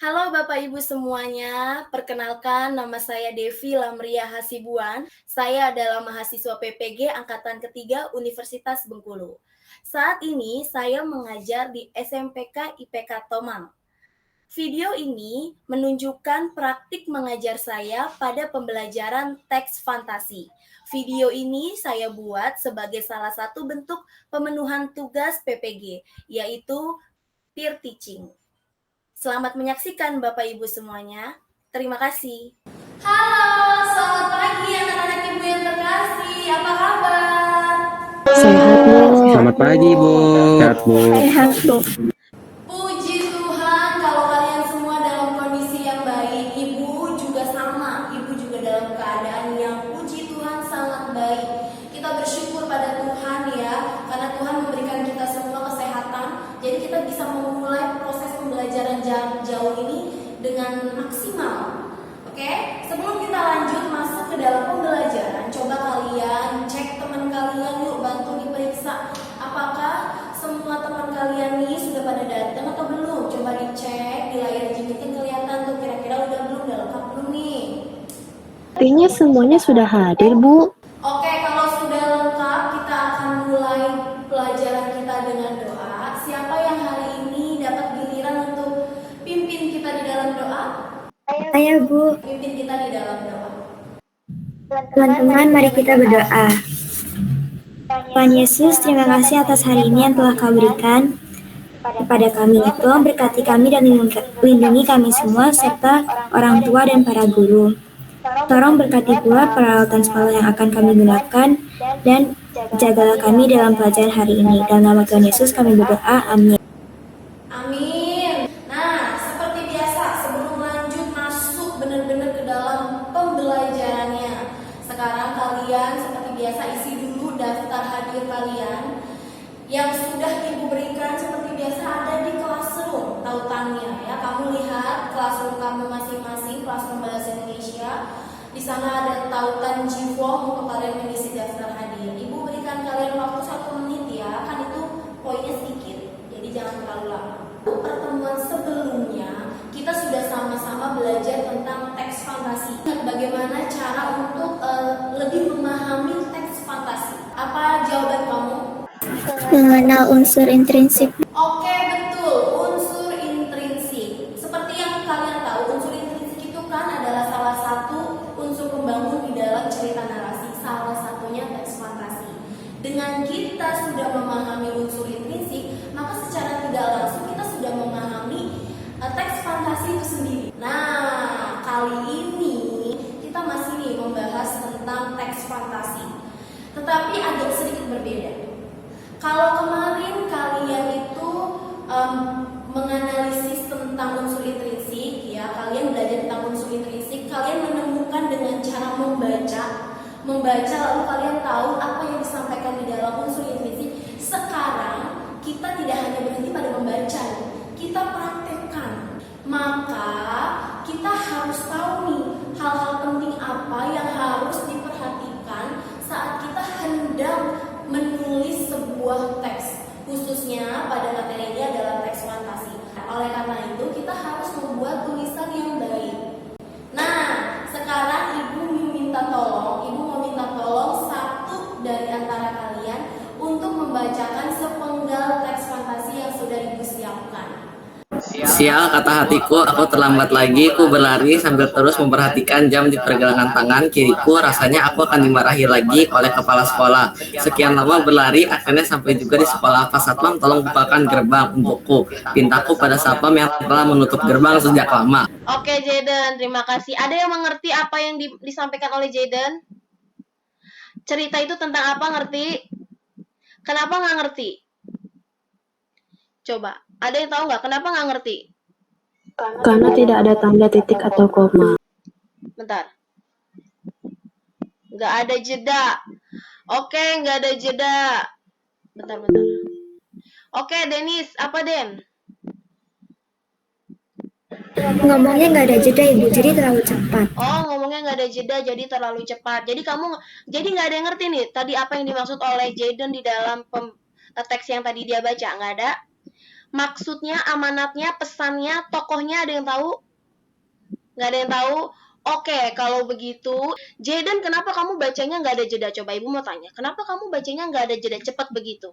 Halo Bapak Ibu semuanya, perkenalkan nama saya Devi Lamria Hasibuan. Saya adalah mahasiswa PPG Angkatan Ketiga Universitas Bengkulu. Saat ini saya mengajar di SMPK IPK Tomang. Video ini menunjukkan praktik mengajar saya pada pembelajaran teks fantasi. Video ini saya buat sebagai salah satu bentuk pemenuhan tugas PPG, yaitu peer teaching. Selamat menyaksikan Bapak Ibu semuanya. Terima kasih. Halo, selamat pagi anak-anak Ibu yang terkasih. Apa kabar? Sehat, Bu. Selamat pagi, Bu. Sehat, Bu. Sehat, Bu. Puji Tuhan kalau kalian semua dalam kondisi yang baik. Ibu juga sama. Ibu juga dalam keadaan yang puji Tuhan sangat baik. Kita bersyukur pada Tuhan ya, karena Tuhan memberikan kita semua kesehatan. Jadi kita bisa memulai proses pembelajaran jarak jauh ini dengan maksimal. Oke, sebelum kita lanjut masuk ke dalam pembelajaran, coba kalian cek teman kalian yuk, bantu diperiksa apakah semua teman kalian nih sudah pada datang atau belum. Coba dicek di layar Gmail kelihatan tuh kira-kira udah belum, udah lengkap belum nih. Artinya semuanya sudah hadir, Bu. Oke, kalau sudah lengkap kita akan mulai pelajaran kita dengan doa. Siapa yang hari ini dapat giliran untuk pimpin kita di dalam doa? Saya, Bu. Pimpin kita di dalam doa. Teman-teman, mari kita berdoa. Tuhan Yesus, terima kasih atas hari ini yang telah Kau berikan kepada kami. Tolong berkati kami dan lindungi kami semua, serta orang tua dan para guru. Tolong berkati pula peralatan sekolah yang akan kami gunakan, dan jagalah kami dalam pelajaran hari ini. Dalam nama Tuhan Yesus kami berdoa, amin. Amin. Nah, seperti biasa, sebelum lanjut masuk benar-benar ke dalam pembelajarannya, sekarang kalian seperti biasa isi dulu daftar hadir kalian yang sudah Ibu berikan. Seperti biasa ada di classroom tautannya ya. Kamu lihat classroom kamu masing-masing, classroom bahasa Indonesia. Di sana ada tautan Jiwong untuk kalian mengisi daftar hadir. Ibu berikan kalian waktu 1 menit ya, kan itu poinnya sedikit, jadi jangan terlalu lama. Pertemuan sebelumnya kita sudah sama-sama belajar tentang teks fantasi. Bagaimana cara untuk lebih memahami teks fantasi? Apa jawaban kamu? Mengenal unsur intrinsik. Oke, betul, unsur intrinsik. Seperti yang kalian tahu, unsur intrinsik itu kan adalah salah satu unsur pembangun di dalam cerita narasi. Salah satunya teks fantasi. Dengan kita sudah memahami unsur intrinsik, maka secara tidak langsung kita sudah memahami teks fantasi itu sendiri. Nah, kali ini kita masih nih membahas tentang teks fantasi, tetapi agak sedikit berbeda. Kalau kemarin kalian itu menganalisis tentang unsur intrinsik, ya kalian belajar tentang unsur intrinsik, kalian menemukan dengan cara membaca lalu kalian tahu apa yang disampaikan di dalam unsur intrinsik. Sekarang kita tidak hanya berhenti pada membaca, kita praktekkan. Maka kita harus tahu nih hal-hal penting apa yang harus diperhatikan saat kita hendak menulis sebuah teks, khususnya pada materi ini adalah teks fantasi. Oleh karena itu kita harus membuat tulisan yang baik. Nah, sekarang Ibu mau minta tolong satu dari antara kalian untuk membacakan sepenggal teks fantasi yang sudah Ibu siapkan. Sial, kata hatiku, aku terlambat lagi. Ku berlari sambil terus memperhatikan jam di pergelangan tangan kiriku. Rasanya aku akan dimarahi lagi oleh kepala sekolah. Sekian lama berlari, akhirnya sampai juga di sekolah. Pak Satpam, tolong bukakan gerbang untukku. Pintaku pada Satpam yang telah menutup gerbang sejak lama. Oke, Jaden, terima kasih. Ada yang mengerti apa yang disampaikan oleh Jaden? Cerita itu tentang apa, ngerti? Kenapa nggak ngerti? Coba, ada yang tahu nggak kenapa nggak ngerti? Karena tidak ada tanda titik atau koma. Bentar. Nggak ada jeda. Oke, nggak ada jeda. Bentar. Oke, Denis, apa Den? Ngomongnya nggak ada jeda, Ibu, jadi terlalu cepat. Oh, ngomongnya nggak ada jeda, jadi terlalu cepat. Jadi nggak ada yang ngerti nih tadi apa yang dimaksud oleh Jaden di dalam teks yang tadi dia baca, nggak ada? Maksudnya, amanatnya, pesannya, tokohnya ada yang tahu? Nggak ada yang tahu? Oke, kalau begitu, Jaden, kenapa kamu bacanya nggak ada jeda? Coba Ibu mau tanya, kenapa kamu bacanya nggak ada jeda? Cepat begitu.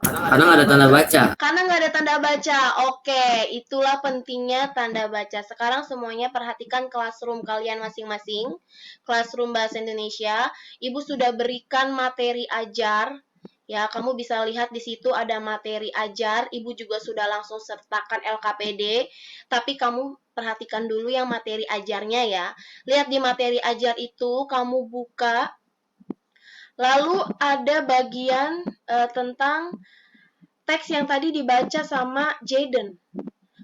Karena nggak ada tanda baca. Karena nggak ada tanda baca. Oke, itulah pentingnya tanda baca. Sekarang semuanya perhatikan classroom kalian masing-masing. Classroom Bahasa Indonesia. Ibu sudah berikan materi ajar. Ya, kamu bisa lihat di situ ada materi ajar. Ibu juga sudah langsung sertakan LKPD. Tapi kamu perhatikan dulu yang materi ajarnya ya. Lihat di materi ajar itu, kamu buka. Lalu ada bagian tentang teks yang tadi dibaca sama Jaden.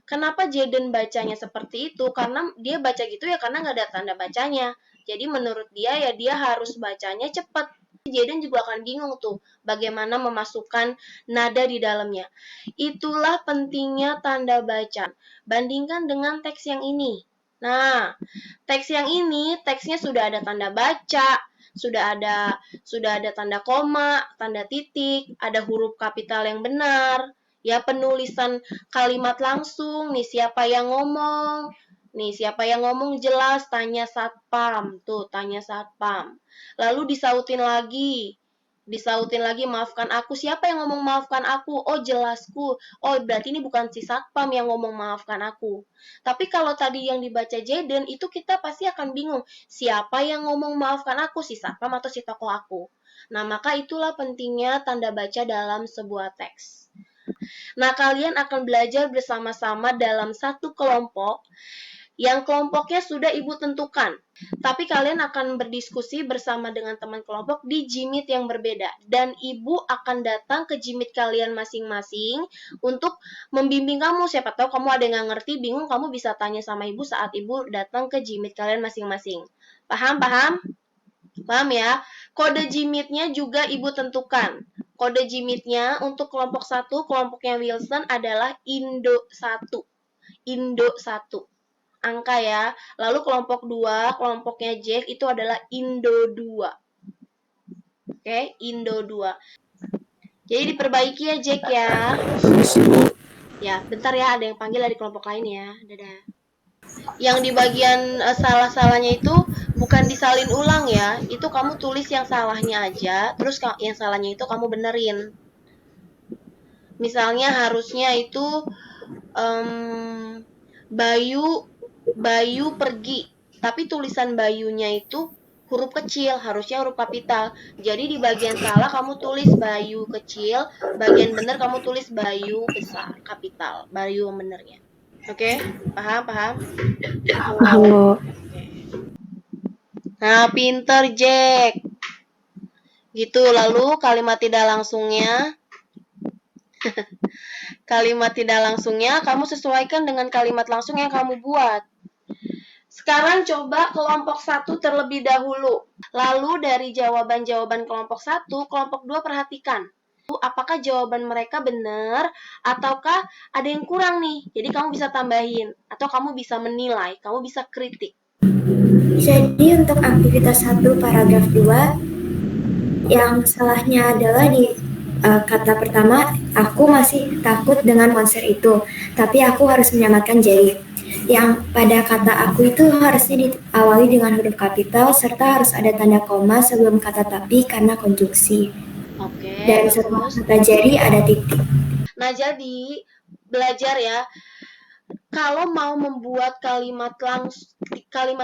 Kenapa Jaden bacanya seperti itu? Karena dia baca gitu ya karena nggak ada tanda bacanya. Jadi menurut dia ya dia harus bacanya cepat. Jaden juga akan bingung tuh bagaimana memasukkan nada di dalamnya. Itulah pentingnya tanda baca. Bandingkan dengan teks yang ini. Nah, teks yang ini teksnya sudah ada tanda baca, sudah ada tanda koma, tanda titik, ada huruf kapital yang benar, ya penulisan kalimat langsung, nih siapa yang ngomong, jelas, tanya satpam, tuh tanya satpam. Lalu disautin lagi, maafkan aku, siapa yang ngomong maafkan aku? Oh jelasku, oh berarti ini bukan si satpam yang ngomong maafkan aku. Tapi kalau tadi yang dibaca Jaden, itu kita pasti akan bingung, siapa yang ngomong maafkan aku, si satpam atau si tokoh aku? Nah, maka itulah pentingnya tanda baca dalam sebuah teks. Nah, kalian akan belajar bersama-sama dalam satu kelompok, yang kelompoknya sudah Ibu tentukan. Tapi kalian akan berdiskusi bersama dengan teman kelompok di Jimit yang berbeda. Dan Ibu akan datang ke Jimit kalian masing-masing untuk membimbing kamu. Siapa tahu kamu ada yang nggak ngerti, bingung, kamu bisa tanya sama Ibu saat Ibu datang ke Jimit kalian masing-masing. Paham? Paham? Paham ya? Kode Jimitnya juga Ibu tentukan. Kode Jimitnya untuk kelompok 1, kelompoknya Wilson adalah Indo 1. Indo 1. Angka ya. Lalu kelompok 2, kelompoknya Jack itu adalah Indo 2. Oke, Indo 2. Jadi diperbaiki ya Jack ya. Ya, bentar ya, ada yang panggil dari kelompok lain ya. Dadah. Yang di bagian salah-salahnya itu bukan disalin ulang ya. Itu kamu tulis yang salahnya aja, terus yang salahnya itu kamu benerin. Misalnya harusnya itu Bayu pergi, tapi tulisan Bayunya itu huruf kecil, harusnya huruf kapital. Jadi di bagian salah kamu tulis Bayu kecil, bagian benar kamu tulis Bayu besar, kapital, Bayu yang benernya. Oke? Paham? Paham? Paham, Bu. Nah, pinter Jack. Gitu, lalu kalimat tidak langsungnya. Kalimat tidak langsungnya kamu sesuaikan dengan kalimat langsung yang kamu buat. Sekarang coba kelompok 1 terlebih dahulu. Lalu dari jawaban-jawaban kelompok 1, kelompok 2 perhatikan. Apakah jawaban mereka benar ataukah ada yang kurang nih? Jadi kamu bisa tambahin atau kamu bisa menilai, kamu bisa kritik. Jadi untuk aktivitas 1 paragraf 2, yang salahnya adalah di kata pertama, aku masih takut dengan monster itu, tapi aku harus menyelamatkan Jerry. Yang pada kata aku itu harusnya diawali dengan huruf kapital serta harus ada tanda koma sebelum kata tapi karena konjungsi. Oke. Dan setelah kata Jerry ada titik. Nah, jadi belajar ya. Kalau mau membuat kalimat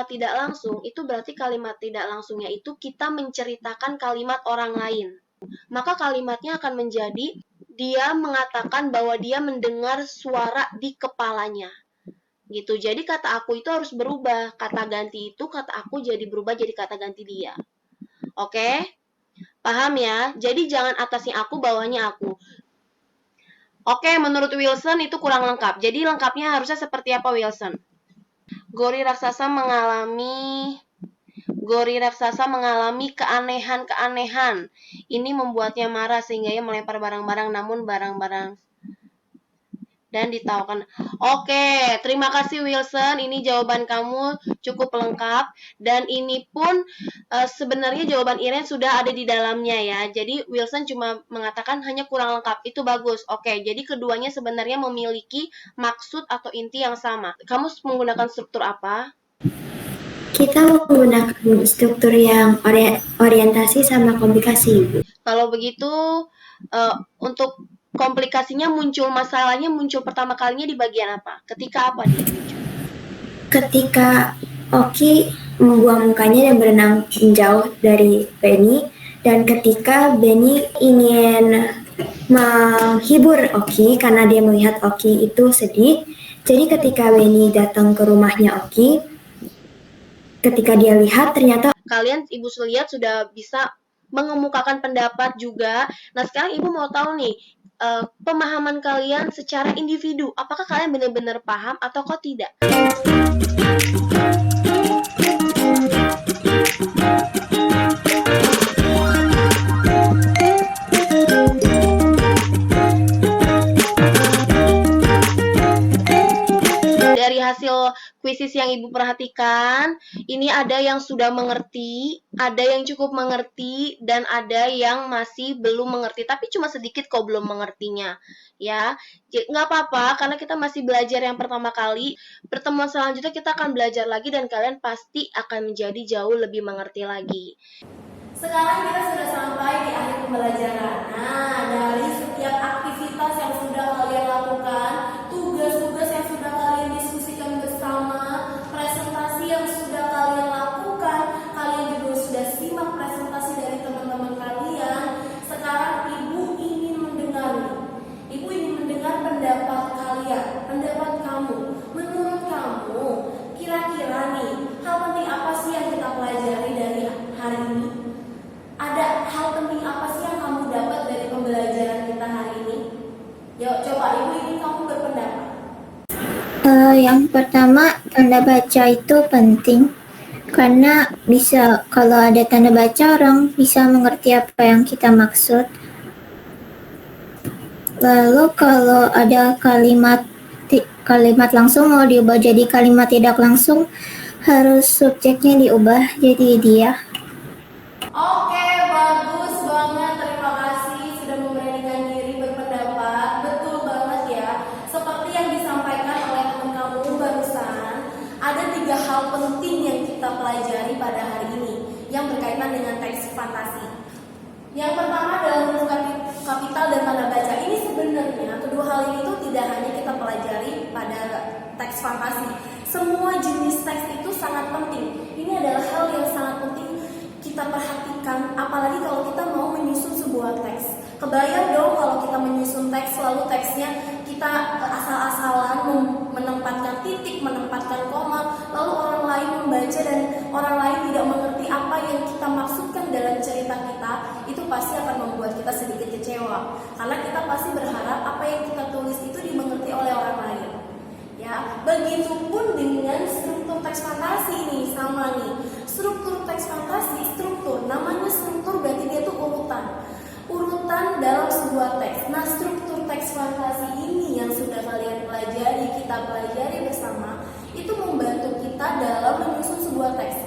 tidak langsung, itu berarti kalimat tidak langsungnya itu kita menceritakan kalimat orang lain. Maka kalimatnya akan menjadi dia mengatakan bahwa dia mendengar suara di kepalanya. Gitu. Jadi kata aku itu harus berubah. Kata ganti itu kata aku jadi berubah jadi kata ganti dia. Oke? Paham ya? Jadi jangan atasnya aku, bawahnya aku. Oke, menurut Wilson itu kurang lengkap. Jadi lengkapnya harusnya seperti apa Wilson? Gori raksasa mengalami keanehan-keanehan. Ini membuatnya marah sehingga ia melempar barang-barang, namun barang-barang dan ditahukan. Oke, terima kasih Wilson. Ini jawaban kamu cukup lengkap dan ini pun sebenarnya jawaban Iren sudah ada di dalamnya ya. Jadi Wilson cuma mengatakan hanya kurang lengkap. Itu bagus. Oke, jadi keduanya sebenarnya memiliki maksud atau inti yang sama. Kamu menggunakan struktur apa? Kita menggunakan struktur yang orientasi sama komplikasi, Ibu. Kalau begitu, untuk komplikasinya masalahnya muncul pertama kalinya di bagian apa? Ketika apa dia muncul? Ketika Oki membuang mukanya dan berenang menjauh dari Benny, dan ketika Benny ingin menghibur Oki karena dia melihat Oki itu sedih. Jadi ketika Benny datang ke rumahnya Oki, ketika dia lihat ternyata kalian Ibu lihat sudah bisa mengemukakan pendapat juga. Nah, sekarang Ibu mau tahu nih, pemahaman kalian secara individu, apakah kalian benar-benar paham atau kok tidak? Dari hasil kuisis yang Ibu perhatikan, ini ada yang sudah mengerti, ada yang cukup mengerti, dan ada yang masih belum mengerti, tapi cuma sedikit kok belum mengertinya. Ya, nggak apa-apa, karena kita masih belajar yang pertama kali. Pertemuan selanjutnya kita akan belajar lagi dan kalian pasti akan menjadi jauh lebih mengerti lagi. Sekarang kita sudah sampai di akhir pembelajaran. Nah, dari setiap aktivitas yang sudah kalian lakukan, tugas-tugas yang sudah kalian diskusikan bersama, presentasi yang sudah kalian lakukan, kalian juga sudah simak presentasi dari teman-teman kalian. Sekarang Ibu ingin mendengar pendapat kalian, pendapat kamu. Menurut kamu, kira-kira nih, hal penting apa sih yang kita pelajari dari hari ini? Ada hal penting apa sih yang kamu dapat dari pembelajaran kita hari ini? Yuk, coba Ibu ingin kamu berpendapat. Yang pertama, tanda baca itu penting karena bisa kalau ada tanda baca orang bisa mengerti apa yang kita maksud. Lalu kalau ada kalimat langsung mau diubah jadi kalimat tidak langsung, harus subjeknya diubah jadi dia. Oke, bagus banget. Terima kasih sudah memberanikan diri berpendapat. Betul banget ya. Seperti yang disampaikan oleh teman kamu barusan, ada 3 hal penting yang kita pelajari pada hari ini yang berkaitan dengan teks fantasi. Yang pertama adalah huruf kapital dan tanda baca. Ini sebenarnya kedua hal ini tuh tidak hanya kita pelajari pada teks fantasi. Semua jenis teks itu sangat penting. Ini adalah hal yang sangat penting kita perhatikan, apalagi kalau kita mau menyusun sebuah teks. Kebayang dong kalau kita menyusun teks, lalu teksnya kita asal-asalan menempatkan titik, menempatkan koma, lalu orang lain membaca dan orang lain tidak mengerti apa yang kita maksudkan dalam cerita kita, itu pasti akan membuat kita sedikit kecewa. Karena kita pasti berharap apa yang kita tulis itu dimengerti oleh orang lain. Ya, begitupun dengan struktur teks fantasi ini sama nih. Struktur teks fantasi, namanya struktur berarti dia itu urutan dalam sebuah teks. Nah, struktur teks fantasi ini yang sudah kalian pelajari, kita pelajari bersama, itu membantu kita dalam menyusun sebuah teks.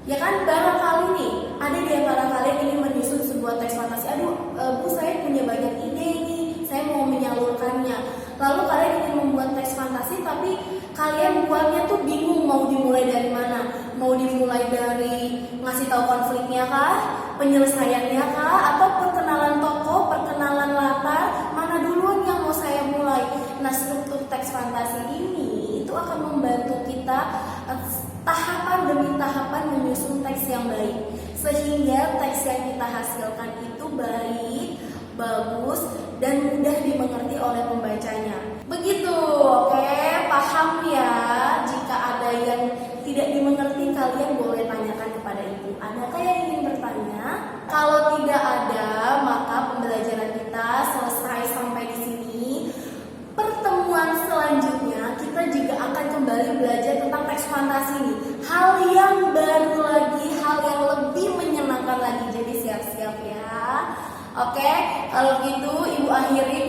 Ya kan, barangkali nih ada di antara kalian ingin menyusun sebuah teks fantasi. Aduh, Bu, saya punya banyak ide nih, saya mau menyalurkannya. Lalu kalian ingin membuat teks fantasi, tapi kalian buatnya tuh bingung mau dimulai dari mana. Mau dimulai dari ngasih tahu konfliknya kah, penyelesaiannya kah, atau perkenalan tokoh, perkenalan latar, mana duluan yang mau saya mulai. Nah, struktur teks fantasi ini itu akan membantu kita tahapan demi tahapan menyusun teks yang baik, sehingga teks yang kita hasilkan itu baik, bagus, dan mudah dimengerti oleh pembacanya. Begitu, oke? Paham ya? Jika ada yang tidak dimengerti, kalian boleh tanyakan kepada Ibu. Adakah yang ingin bertanya? Kalau tidak ada, maka pembelajaran kita selesai sampai di sini. Pertemuan selanjutnya kita juga akan kembali belajar tentang teks fantasi nih. Hal yang baru lagi, hal yang lebih menyenangkan lagi. Jadi siap-siap ya. Oke, kalau gitu Ibu akhiri